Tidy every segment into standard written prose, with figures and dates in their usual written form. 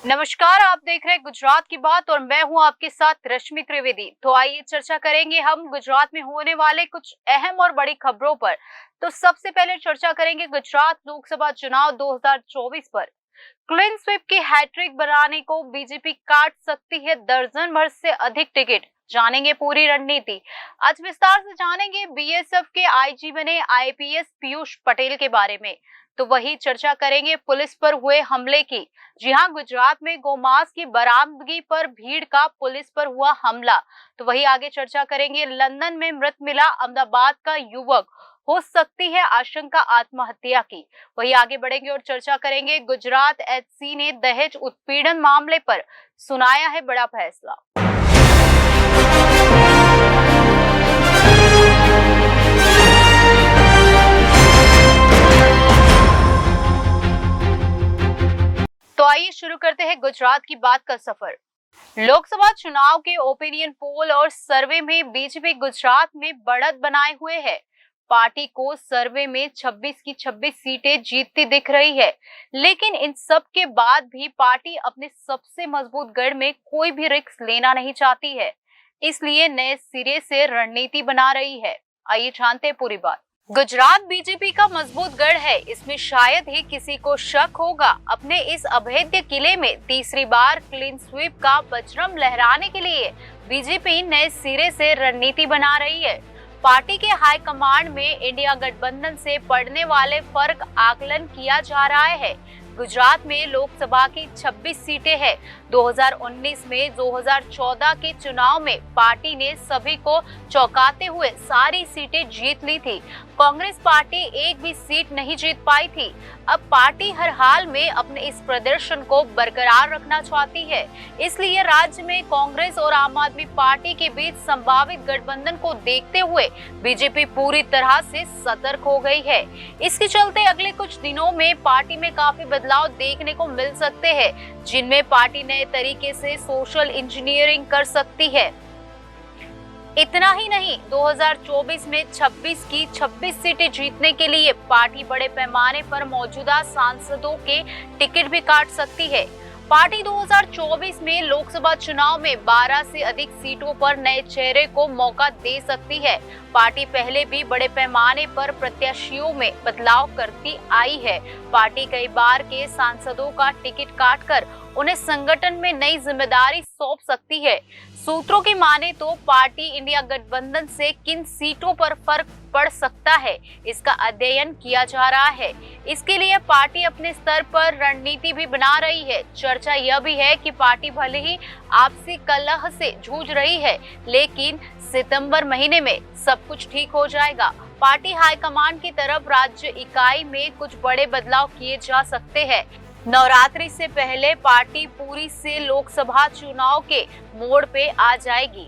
नमस्कार, आप देख रहे हैं गुजरात की बात और मैं हूं आपके साथ रश्मि त्रिवेदी। तो आइए चर्चा करेंगे हम गुजरात में होने वाले कुछ अहम और बड़ी खबरों पर। तो सबसे पहले चर्चा करेंगे गुजरात लोकसभा चुनाव 2024 पर। क्लीन स्वीप की हैट्रिक बनाने को बीजेपी काट सकती है दर्जन भर से अधिक टिकट। जानेंगे पूरी रणनीति। आज विस्तार से जानेंगे बीएसएफ के आईजी बने आईपीएस पीयूष पटेल के बारे में। तो वही चर्चा करेंगे पुलिस पर हुए हमले की। जी हां, गुजरात में गोमांस की बरामदगी पर भीड़ का पुलिस पर हुआ हमला। तो वही आगे चर्चा करेंगे लंदन में मृत मिला अहमदाबाद का युवक, हो सकती है आशंका आत्महत्या की। वही आगे बढ़ेंगे और चर्चा करेंगे गुजरात एचसी ने दहेज उत्पीड़न मामले पर सुनाया है बड़ा फैसला। तो आइए शुरू करते हैं गुजरात की बात का सफर। लोकसभा चुनाव के ओपिनियन पोल और सर्वे में बीजेपी गुजरात में बढ़त बनाए हुए है। पार्टी को सर्वे में 26 की 26 सीटें जीतती दिख रही है, लेकिन इन सब के बाद भी पार्टी अपने सबसे मजबूत गढ़ में कोई भी रिस्क लेना नहीं चाहती है, इसलिए नए सिरे से रणनीति बना रही है। आइए जानते हैं पूरी बात। गुजरात बीजेपी का मजबूत गढ़ है, इसमें शायद ही किसी को शक होगा। अपने इस अभेद्य किले में तीसरी बार क्लीन स्वीप का बजरंग लहराने के लिए बीजेपी नए सिरे से रणनीति बना रही है। पार्टी के हाईकमांड में इंडिया गठबंधन से पड़ने वाले फर्क आकलन किया जा रहा है। गुजरात में लोकसभा की 26 सीटें हैं। 2019 में 2014 के चुनाव में पार्टी ने सभी को चौंकाते हुए सारी सीटें जीत ली थी। कांग्रेस पार्टी एक भी सीट नहीं जीत पाई थी। अब पार्टी हर हाल में अपने इस प्रदर्शन को बरकरार रखना चाहती है, इसलिए राज्य में कांग्रेस और आम आदमी पार्टी के बीच संभावित गठबंधन को देखते हुए बीजेपी पूरी तरह से सतर्क हो गई है। इसके चलते अगले कुछ दिनों में पार्टी में काफी बदलाव देखने को मिल सकते हैं, जिनमें पार्टी नए तरीके से सोशल इंजीनियरिंग कर सकती है। इतना ही नहीं, 2024 में 26 की 26 सीटें जीतने के लिए पार्टी बड़े पैमाने पर मौजूदा सांसदों के टिकट भी काट सकती है। पार्टी 2024 में लोकसभा चुनाव में 12 से अधिक सीटों पर नए चेहरे को मौका दे सकती है। पार्टी पहले भी बड़े पैमाने पर प्रत्याशियों में बदलाव करती आई है। पार्टी कई बार के सांसदों का टिकट काटकर उन्हें संगठन में नई जिम्मेदारी सौंप सकती है। सूत्रों की माने तो पार्टी इंडिया गठबंधन से किन सीटों पर फर्क पड़ सकता है, इसका अध्ययन किया जा रहा है। इसके लिए पार्टी अपने स्तर पर रणनीति भी बना रही है। चर्चा यह भी है कि पार्टी भले ही आपसी कलह से जूझ रही है, लेकिन सितंबर महीने में सब कुछ ठीक हो जाएगा। पार्टी हाईकमान की तरफ राज्य इकाई में कुछ बड़े बदलाव किए जा सकते हैं। नवरात्रि से पहले पार्टी पूरी से लोकसभा चुनाव के मोड़ पे आ जाएगी।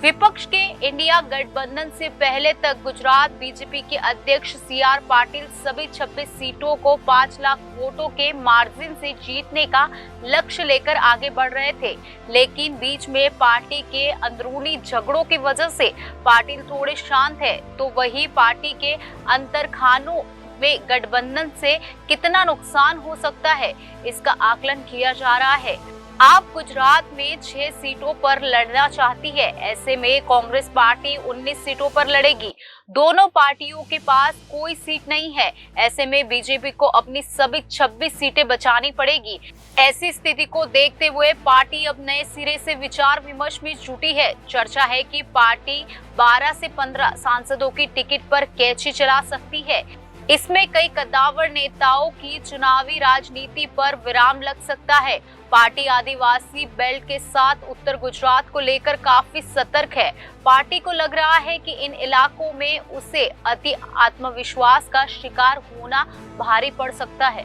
विपक्ष के इंडिया गठबंधन से पहले तक गुजरात बीजेपी के अध्यक्ष सीआर पाटिल सभी 26 सीटों को 5 लाख वोटों के मार्जिन से जीतने का लक्ष्य लेकर आगे बढ़ रहे थे, लेकिन बीच में पार्टी के अंदरूनी झगड़ों की वजह से पाटिल थोड़े शांत है। तो वही पार्टी के अंतर्खानों में गठबंधन से कितना नुकसान हो सकता है, इसका आकलन किया जा रहा है। आप गुजरात में 6 सीटों पर लड़ना चाहती है, ऐसे में कांग्रेस पार्टी 19 सीटों पर लड़ेगी। दोनों पार्टियों के पास कोई सीट नहीं है, ऐसे में बीजेपी को अपनी सभी 26 सीटें बचानी पड़ेगी। ऐसी स्थिति को देखते हुए पार्टी अब नए सिरे से विचार विमर्श में जुटी है। चर्चा है कि पार्टी 12 से 15 सांसदों की टिकट पर कैची चला सकती है। इसमें कई कद्दावर नेताओं की चुनावी राजनीति पर विराम लग सकता है। पार्टी आदिवासी बेल्ट के साथ उत्तर गुजरात को लेकर काफी सतर्क है। पार्टी को लग रहा है कि इन इलाकों में उसे अति आत्मविश्वास का शिकार होना भारी पड़ सकता है।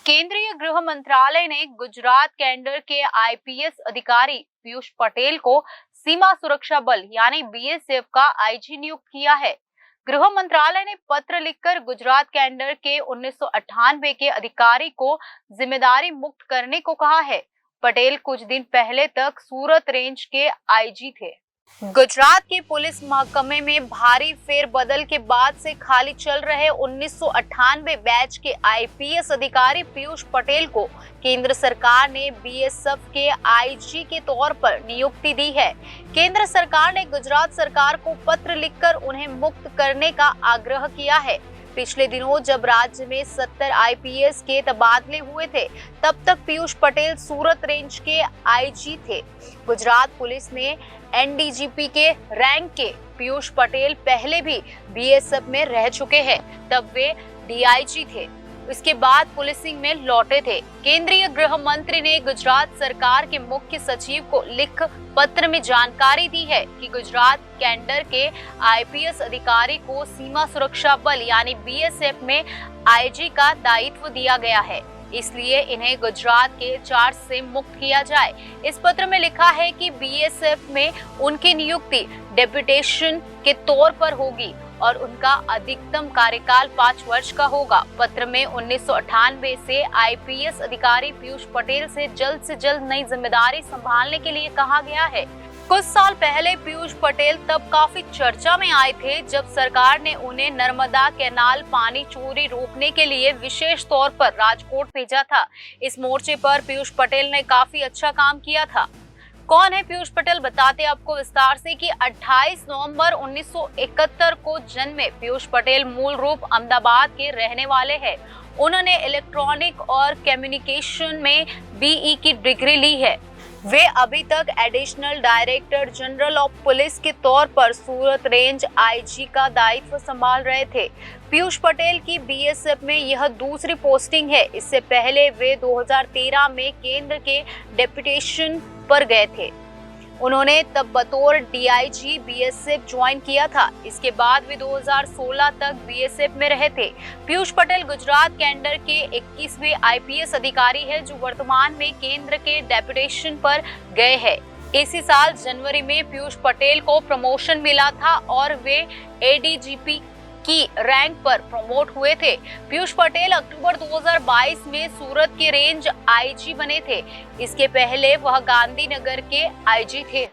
केंद्रीय गृह मंत्रालय ने गुजरात कैडर के आईपीएस अधिकारी पीयूष पटेल को सीमा सुरक्षा बल यानी बीएसएफ का आईजी नियुक्त किया है। गृह मंत्रालय ने पत्र लिखकर गुजरात कैडर के 1998 के अधिकारी को जिम्मेदारी मुक्त करने को कहा है। पटेल कुछ दिन पहले तक सूरत रेंज के आईजी थे। गुजरात के पुलिस महकमे में भारी फेरबदल के बाद से खाली चल रहे 1998 बैच के आईपीएस अधिकारी पीयूष पटेल को केंद्र सरकार ने बीएसएफ के आईजी के तौर पर नियुक्ति दी है। केंद्र सरकार ने गुजरात सरकार को पत्र लिखकर उन्हें मुक्त करने का आग्रह किया है। पिछले दिनों जब राज्य में 70 आईपीएस के तबादले हुए थे, तब तक पीयूष पटेल सूरत रेंज के आईजी थे। गुजरात पुलिस ने एनडीजीपी के रैंक के पीयूष पटेल पहले भी बीएसएफ में रह चुके हैं, तब वे डीआईजी थे। इसके बाद पुलिसिंग में लौटे थे। केंद्रीय गृह मंत्री ने गुजरात सरकार के मुख्य सचिव को लिख पत्र में जानकारी दी है कि गुजरात कैडर के आईपीएस अधिकारी को सीमा सुरक्षा बल यानी बीएसएफ में आईजी का दायित्व दिया गया है, इसलिए इन्हें गुजरात के चार्ज से मुक्त किया जाए। इस पत्र में लिखा है कि बीएसएफ में उनकी नियुक्ति डेप्यूटेशन के तौर पर होगी और उनका अधिकतम कार्यकाल 5 वर्ष का होगा। पत्र में 1998 से आईपीएस अधिकारी पीयूष पटेल से जल्द नई जिम्मेदारी संभालने के लिए कहा गया है। कुछ साल पहले पीयूष पटेल तब काफी चर्चा में आए थे जब सरकार ने उन्हें नर्मदा कैनाल पानी चोरी रोकने के लिए विशेष तौर पर राजकोट भेजा था। इस मोर्चे पर पीयूष पटेल ने काफी अच्छा काम किया था। कौन है पीयूष पटेल, बताते आपको विस्तार से कि 28 नवंबर 1971 को जन्मे पीयूष पटेल मूल रूप अहमदाबाद के रहने वाले हैं। उन्होंने इलेक्ट्रॉनिक और कम्युनिकेशन में बीई की डिग्री ली है। वे अभी तक additional director general of police के तौर पर सूरत रेंज आईजी का दायित्व संभाल रहे थे। पीयूष पटेल की बीएसएफ में यह दूसरी पोस्टिंग है। इससे पहले वे 2013 में केंद्र के डेप्यूटेशन पर गए थे। उन्होंने तब बतौर डीआईजी बीएसएफ ज्वाइन किया था। इसके बाद वे 2016 तक बीएसएफ में रहे थे। पीयूष पटेल गुजरात कैडर के 21वें आईपीएस अधिकारी है जो वर्तमान में केंद्र के डेप्यूटेशन पर गए हैं। इसी साल जनवरी में पीयूष पटेल को प्रमोशन मिला था और वे एडीजीपी की रैंक पर प्रमोट हुए थे। पीयूष पटेल अक्टूबर 2022 में सूरत के रेंज आईजी बने थे। इसके पहले वह गांधीनगर के आईजी थे।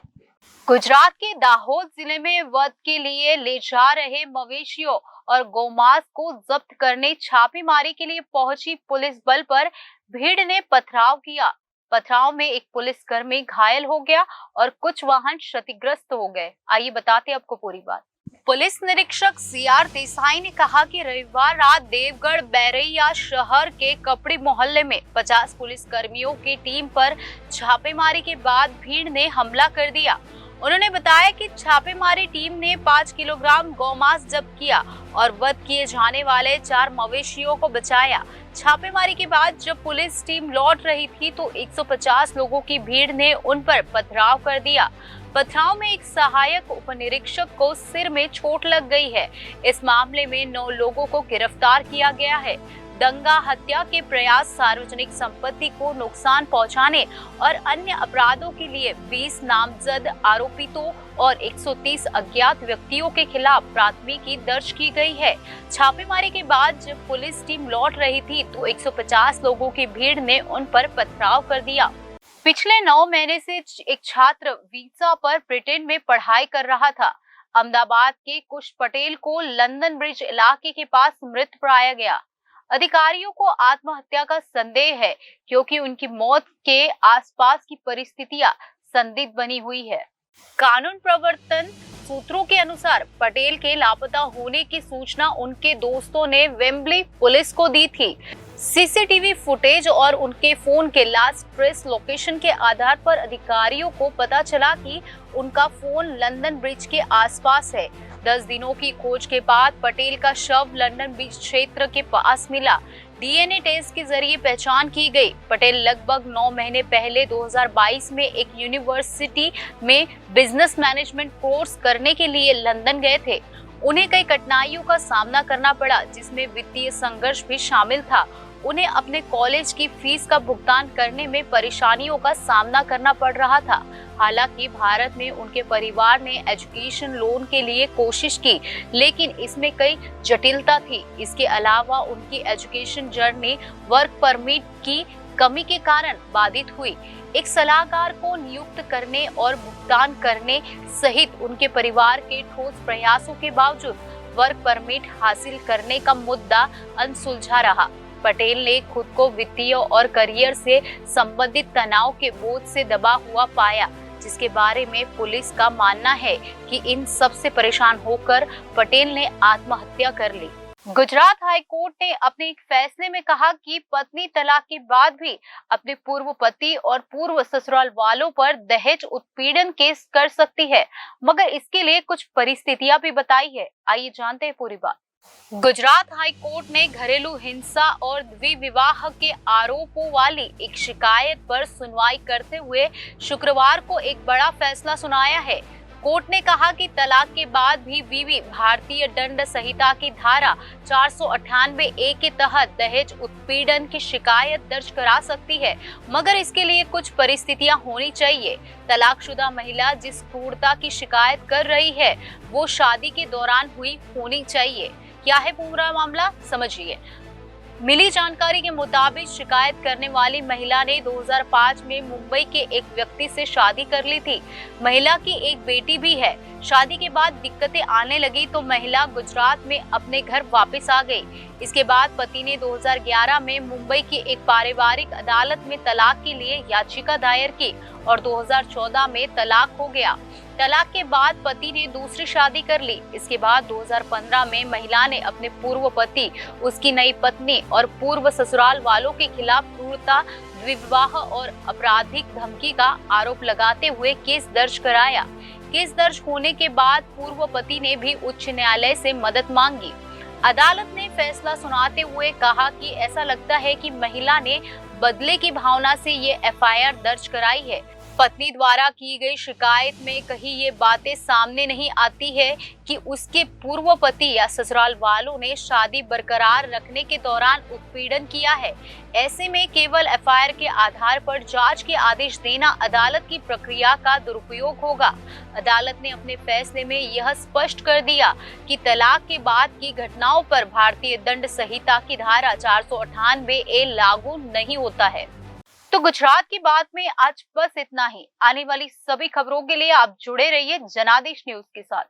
गुजरात के दाहोद जिले में वध के लिए ले जा रहे मवेशियों और गौमांस को जब्त करने छापेमारी के लिए पहुंची पुलिस बल पर भीड़ ने पथराव किया। पथराव में एक पुलिसकर्मी घायल हो गया और कुछ वाहन क्षतिग्रस्त हो गए। आइए बताते आपको पूरी बात। पुलिस निरीक्षक सीआर देसाई ने कहा कि रविवार रात देवगढ़ बैरैया शहर के कपड़ी मोहल्ले में 50 पुलिस कर्मियों की टीम पर छापेमारी के बाद भीड़ ने हमला कर दिया। उन्होंने बताया कि छापेमारी टीम ने 5 किलोग्राम गौमांस जब्त किया और वध किए जाने वाले 4 मवेशियों को बचाया। छापेमारी के बाद जब पुलिस टीम लौट रही थी तो 150 लोगों की भीड़ ने उन पर पथराव कर दिया। पथराव में एक सहायक उपनिरीक्षक को सिर में चोट लग गई है। इस मामले में 9 लोगों को गिरफ्तार किया गया है। दंगा, हत्या के प्रयास, सार्वजनिक संपत्ति को नुकसान पहुंचाने और अन्य अपराधों के लिए 20 नामजद आरोपितों और 130 अज्ञात व्यक्तियों के खिलाफ प्राथमिकी दर्ज की गई है। छापेमारी के बाद जब पुलिस टीम लौट रही थी तो 150 लोगों की भीड़ ने उन पर पथराव कर दिया। पिछले 9 महीने से एक छात्र वीजा पर ब्रिटेन में पढ़ाई कर रहा था। अहमदाबाद के कुश पटेल को लंदन ब्रिज इलाके के पास मृत पाया गया। अधिकारियों को आत्महत्या का संदेह है क्योंकि उनकी मौत के आसपास की परिस्थितियां संदिग्ध बनी हुई है। कानून प्रवर्तन सूत्रों के अनुसार पटेल के लापता होने की सूचना उनके दोस्तों ने वेम्बली पुलिस को दी थी। सीसीटीवी फुटेज और उनके फोन के लास्ट ट्रेस लोकेशन के आधार पर अधिकारियों को पता चला कि उनका फोन लंदन ब्रिज के आसपास है। 10 दिनों की खोज के बाद पटेल का शव लंदन ब्रिज क्षेत्र के पास मिला। डीएनए टेस्ट के जरिए पहचान की गई। पटेल लगभग 9 महीने पहले 2022 में एक यूनिवर्सिटी में बिजनेस मैनेजमेंट कोर्स करने के लिए लंदन गए थे। उन्हें कई कठिनाइयों का सामना करना पड़ा जिसमें वित्तीय संघर्ष भी शामिल था। उन्हें अपने कॉलेज की फीस का भुगतान करने में परेशानियों का सामना करना पड़ रहा था। हालांकि भारत में उनके परिवार ने एजुकेशन लोन के लिए कोशिश की, लेकिन इसमें कई जटिलता थी। इसके अलावा उनकी एजुकेशन जर्नी वर्क परमिट की कमी के कारण बाधित हुई। एक सलाहकार को नियुक्त करने और भुगतान करने सहित उनके परिवार के ठोस प्रयासों के बावजूद वर्क परमिट हासिल करने का मुद्दा अनसुलझा रहा। पटेल ने खुद को वित्तीय और करियर से संबंधित तनाव के बोझ से दबा हुआ पाया, जिसके बारे में पुलिस का मानना है कि इन सब से परेशान होकर पटेल ने आत्महत्या कर ली। गुजरात हाई कोर्ट ने अपने एक फैसले में कहा कि पत्नी तलाक के बाद भी अपने पूर्व पति और पूर्व ससुराल वालों पर दहेज उत्पीड़न केस कर सकती है, मगर इसके लिए कुछ परिस्थितियां भी बताई है। आइए जानते हैं पूरी बात। गुजरात हाई कोर्ट ने घरेलू हिंसा और द्विविवाह के आरोपों वाली एक शिकायत पर सुनवाई करते हुए शुक्रवार को एक बड़ा फैसला सुनाया है। कोर्ट ने कहा कि तलाक के बाद भी बीवी भारतीय दंड संहिता की धारा 498A के तहत दहेज उत्पीड़न की शिकायत दर्ज करा सकती है, मगर इसके लिए कुछ परिस्थितियां होनी चाहिए। तलाकशुदा महिला जिस क्रूरता की शिकायत कर रही है वो शादी के दौरान हुई होनी चाहिए। क्या है पूरा मामला, समझिए। मिली जानकारी के मुताबिक शिकायत करने वाली महिला ने 2005 में मुंबई के एक व्यक्ति से शादी कर ली थी। महिला की एक बेटी भी है। शादी के बाद दिक्कतें आने लगी तो महिला गुजरात में अपने घर वापस आ गई। इसके बाद पति ने 2011 में मुंबई की एक पारिवारिक अदालत में तलाक के लिए याचिका दायर की और 2014 में तलाक हो गया। तलाक के बाद पति ने दूसरी शादी कर ली। इसके बाद 2015 में महिला ने अपने पूर्व पति, उसकी नई पत्नी और पूर्व ससुराल वालों के खिलाफ क्रूरता, द्विविवाह और आपराधिक धमकी का आरोप लगाते हुए केस दर्ज कराया। केस दर्ज होने के बाद पूर्व पति ने भी उच्च न्यायालय से मदद मांगी। अदालत ने फैसला सुनाते हुए कहा कि ऐसा लगता है कि महिला ने बदले की भावना से ये एफआईआर दर्ज कराई है। पत्नी द्वारा की गई शिकायत में कहीं ये बातें सामने नहीं आती है कि उसके पूर्व पति या ससुराल वालों ने शादी बरकरार रखने के दौरान उत्पीड़न किया है। ऐसे में केवल एफआईआर के आधार पर जांच के आदेश देना अदालत की प्रक्रिया का दुरुपयोग होगा। अदालत ने अपने फैसले में यह स्पष्ट कर दिया कि तलाक के बाद की घटनाओं पर भारतीय दंड संहिता की धारा 498A लागू नहीं होता है। तो गुजरात की बात में आज बस इतना ही। आने वाली सभी खबरों के लिए आप जुड़े रहिए जनादेश न्यूज के साथ।